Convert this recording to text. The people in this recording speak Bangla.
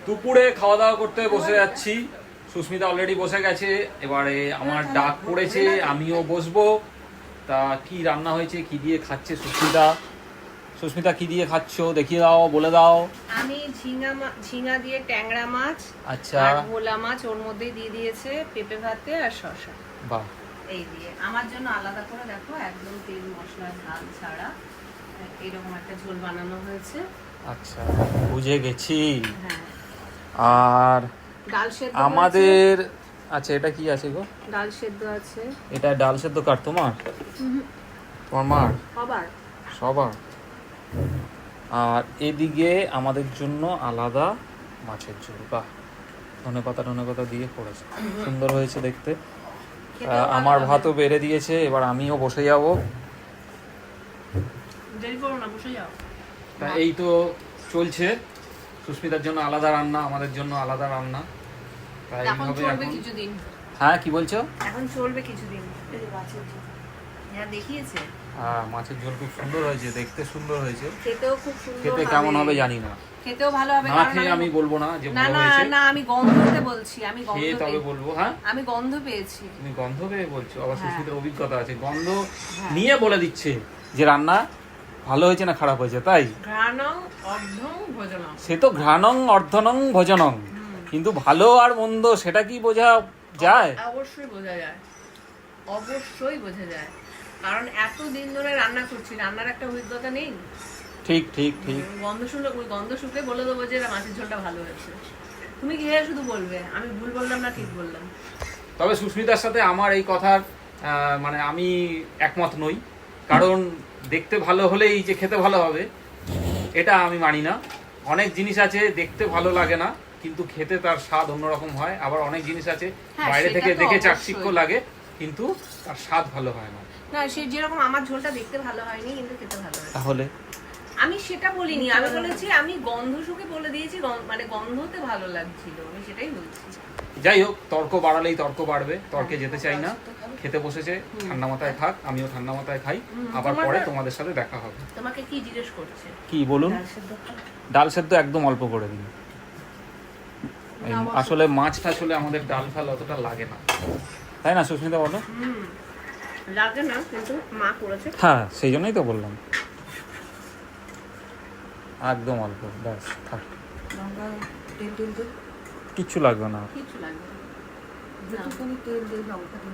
দুপুরে খাওয়া দাওয়া করতে বসে যাচ্ছি। সুস্মিতা অলরেডি বসে গেছে, এবারে আমার ডাক পড়েছে, আমিও বসবো। তা কি রান্না হয়েছে, কি দিয়ে খাচ্ছে সুস্মিতা? সুস্মিতা কি দিয়ে খাচ্ছ দেখিয়ে দাও, বলে দাও। আমি ঝিঙা দিয়ে ট্যাংরা মাছ, আচ্ছা, আর ভোলা মাছ ওর মধ্যে দিয়ে দিয়েছে, পেঁপে ভাতে আর শসা। বাহ। এই দিয়ে আমার জন্য আলাদা করে দেখো একদম তেল মশলা ঝাল ছাড়া এরকম একটা ঝোল বানানো হয়েছে। আচ্ছা, বুঝে গেছি। হ্যাঁ, আর ডাল সেদ্ধ আমাদের আচ্ছা, এটা কি আছে গো? ডাল সেদ্ধ আছে। এটা ডাল সেদ্ধ কার? তোমার? তোমার মার? আবার সবার। আর এদিকে আমাদের জন্য আলাদা মাছের ঝোল। বাহ, ধনেপাতা দিয়ে করেছে, সুন্দর হয়েছে দেখতে। আমার ভাতও বেড়ে দিয়েছে, এবার আমিও বসে যাব। দেরি করো না, বসে যাও। তা এই তো চলছে, সুস্মিতার জন্য আলাদা রান্না, আমাদের জন্য আলাদা রান্না। তাই এখন এইভাবে চলবে এখন। কিছুদিন। হ্যাঁ, কি বলছো? এখন চলবে কিছুদিন। এই যে মাছের ঝোল হ্যাঁ দেখিয়েছে। হ্যাঁ, মাছের ঝোল খুব সুন্দর হয়েছে, দেখতে সুন্দর হয়েছে। খেতেও খুব সুন্দর। খেতে কেমন হবে জানি না, খেতেও ভালো হবে। না খেয়ে আমি বলবো না যে না ভালো না হয়েছে। না, আমি গন্ধতে বলছি, আমি গন্ধ খেয়ে তবে বলবো। হ্যাঁ, আমি গন্ধ পেয়েছি। তুমি গন্ধ পেয়ে বলছো? আবার হ্যাঁ। সুস্মিতার অভিজ্ঞতা আছে, গন্ধ হ্যাঁ। নিয়ে বলে দিচ্ছে যে রান্না ভালো হয়েছে না খারাপ হয়েছে। তাই ঘ্রাণং অর্ধং ভোজনং। সে তো ঘ্রাণং অর্ধনং ভোজনং, কিন্তু ভালো আর মন্দ সেটা কি বোঝা যায়? অবশ্যই বোঝা যায়, অবশ্যই বোঝা যায়, কারণ এতদিন ধরে রান্না করছি, রান্নার একটা অভিজ্ঞতা নেই। ঠিক ঠিক ঠিক। গন্ধ শুনলে, ওই গন্ধ শুকে বলে দেবো যে মাছের ঝোলটা ভালো হয়েছে। তুমি খেয়ে শুধু বলবে আমি ভুল বললাম না ঠিক বললাম। তবে সুস্মিতার সাথে আমার এই কথার মানে আমি একমত নই, কারণ দেখতে ভালো হলেই যে খেতে ভালো হবে এটা আমি মানি না। অনেক জিনিস আছে দেখতে ভালো লাগে না, কিন্তু খেতে তার স্বাদ অন্যরকম হয়। আবার অনেক জিনিস আছে হ্যাঁ, বাইরে সেটা থেকে তো দেখে অবশ্যই। চাকচিক্য লাগে, কিন্তু তার স্বাদ ভালো হয় না। না, সে যেরকম আমার ঝোলটা দেখতে ভালো হয়নি, কিন্তু খেতে ভালো হয়েছে। তাহলে আমি সেটা বলিনি, আমি বলেছি আমি গন্ধ শুকে বলে দিয়েছি, মানে গন্ধতে ভালো লাগছিল, আমি সেটাই বলছি। যাই হোক, তর্ক বাড়ালেই তর্ক বাড়বে, তর্কে যেতে চাই না। খেতে বসেছে, ঠান্ডা মাথায় থাক, আমিও ঠান্ডা মাথায় খাই। আবার পরে তোমাদের সাথে দেখা হবে। তোমাকে কি জিজ্ঞেস করছে? কি বলুন? ডাল সেদ্ধ একদম অল্প করে দিন। আসলে মাছটা আসলে আমাদের ডাল ফাল অতটা লাগে না, তাই না সুস্মিতা বলো? লাগে না, কিন্তু মা করেছে। হ্যাঁ, সেই জন্যই তো বললাম একদম অল্প, ব্যাস থাক, কিচ্ছু লাগবে না। কিছু লাগবে না। যেটুকুনি তেল দিয়ে লঙ্কা